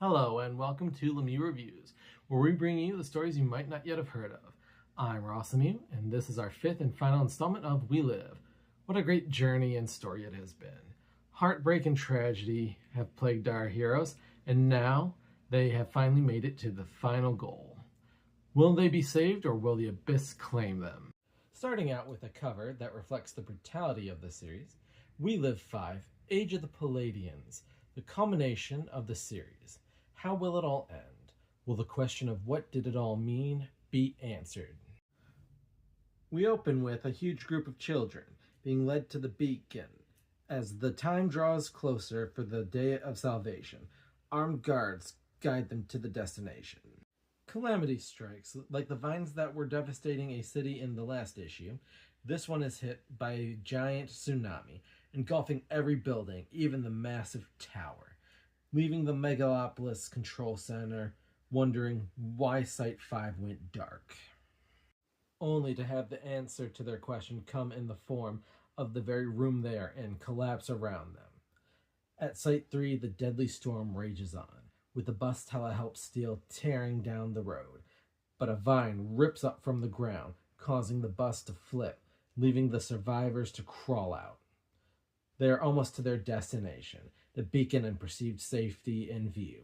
Hello and welcome to Lemieux Reviews, where we bring you the stories you might not yet have heard of. I'm Ross Lemieux, and this is our fifth and final installment of We Live. What a great journey and story it has been. Heartbreak and tragedy have plagued our heroes, and now they have finally made it to the final goal. Will they be saved, or will the abyss claim them? Starting out with a cover that reflects the brutality of the series, We Live 5, Age of the Palladians, the culmination of the series. How will it all end? Will the question of what did it all mean be answered? We open with a huge group of children being led to the beacon. As the time draws closer for the day of salvation, armed guards guide them to the destination. Calamity strikes, like the vines that were devastating a city in the last issue. This one is hit by a giant tsunami, engulfing every building, even the massive tower, leaving the megalopolis control center wondering why Site 5 went dark. Only to have the answer to their question come in the form of the very room they are in collapse around them. At Site 3, the deadly storm rages on, with the bus telehelp steel tearing down the road, but a vine rips up from the ground, causing the bus to flip, leaving the survivors to crawl out. They are almost to their destination, the beacon and perceived safety in view.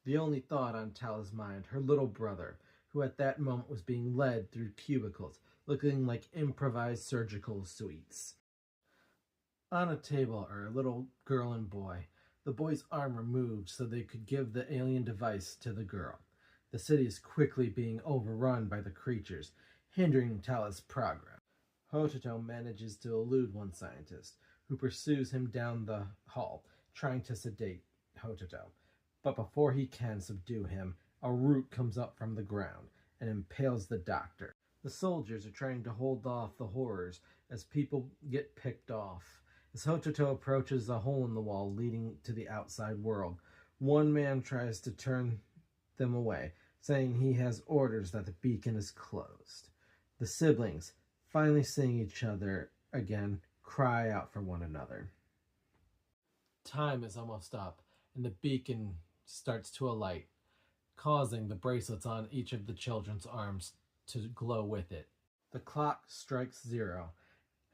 The only thought on Tala's mind, her little brother, who at that moment was being led through cubicles, looking like improvised surgical suites. On a table are a little girl and boy, the boy's arm removed so they could give the alien device to the girl. The city is quickly being overrun by the creatures, hindering Tala's progress. Hototo manages to elude one scientist, who pursues him down the hall, trying to sedate Hototo. But before he can subdue him, a root comes up from the ground and impales the doctor. The soldiers are trying to hold off the horrors as people get picked off. As Hototo approaches a hole in the wall leading to the outside world, one man tries to turn them away, saying he has orders that the beacon is closed. The siblings, finally seeing each other again, cry out for one another. Time is almost up, and the beacon starts to alight, causing the bracelets on each of the children's arms to glow with it. The clock strikes 0,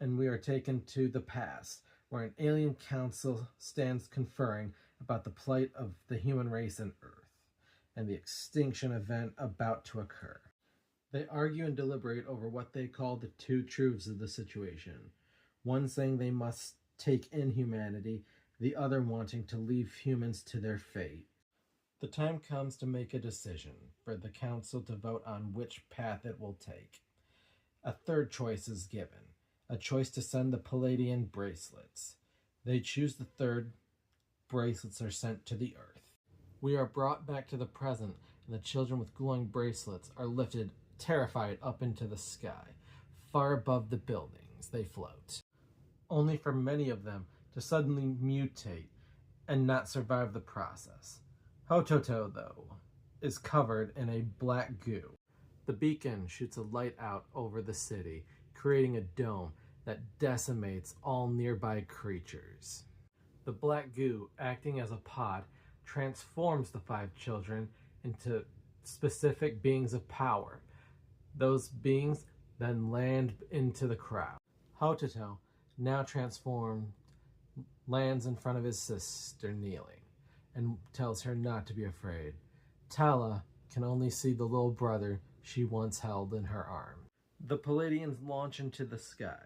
and we are taken to the past, where an alien council stands conferring about the plight of the human race on Earth, and the extinction event about to occur. They argue and deliberate over what they call the two truths of the situation. One saying they must take in humanity, the other wanting to leave humans to their fate. The time comes to make a decision, for the council to vote on which path it will take. A third choice is given, a choice to send the Palladian bracelets. They choose the third, bracelets are sent to the Earth. We are brought back to the present, and the children with glowing bracelets are lifted, terrified, up into the sky. Far above the buildings they float, only for many of them to suddenly mutate and not survive the process. Hototo, though, is covered in a black goo. The beacon shoots a light out over the city, creating a dome that decimates all nearby creatures. The black goo, acting as a pod, transforms the 5 children into specific beings of power. Those beings then land into the crowd. Hototo, now transformed, lands in front of his sister kneeling and tells her not to be afraid. Tala can only see the little brother she once held in her arm. The Palladians launch into the sky.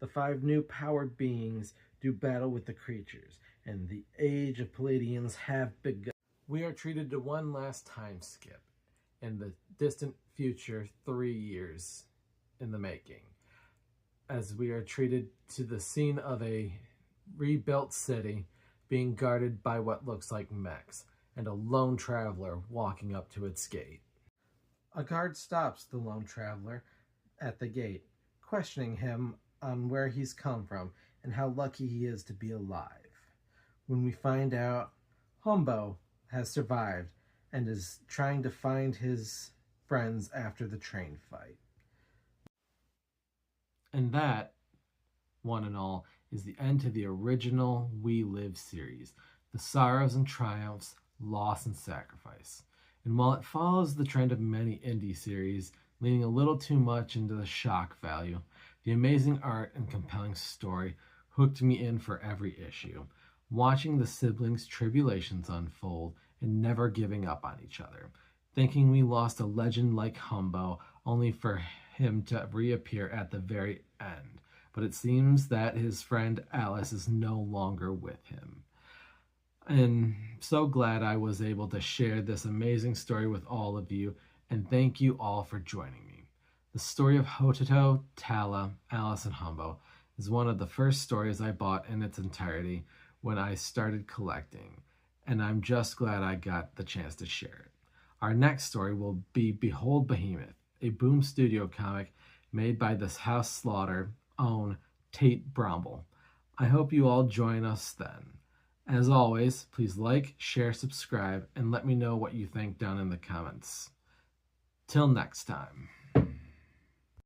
The 5 new powered beings do battle with the creatures, and the age of Palladians have begun. We are treated to one last time skip in the distant future, 3 years in the making, as we are treated to the scene of a rebuilt city being guarded by what looks like mechs, and a lone traveler walking up to its gate. A guard stops the lone traveler at the gate, questioning him on where he's come from and how lucky he is to be alive. When we find out Humbo has survived and is trying to find his friends after the train fight. And that, one and all, is the end to the original We Live series. The sorrows and triumphs, loss, and sacrifice. And while it follows the trend of many indie series, leaning a little too much into the shock value, the amazing art and compelling story hooked me in for every issue, watching the siblings' tribulations unfold and never giving up on each other, thinking we lost a legend like Humbo only for him to reappear at the very end. But it seems that his friend Alice is no longer with him. And so glad I was able to share this amazing story with all of you, and thank you all for joining me. The story of Hototo, Tala, Alice, and Humbo is one of the first stories I bought in its entirety when I started collecting, and I'm just glad I got the chance to share it. Our next story will be Behold Behemoth, a Boom Studio comic made by this House Slaughter own Tate Bromble. I hope you all join us then. As always, please like, share, subscribe, and let me know what you think down in the comments. Till next time.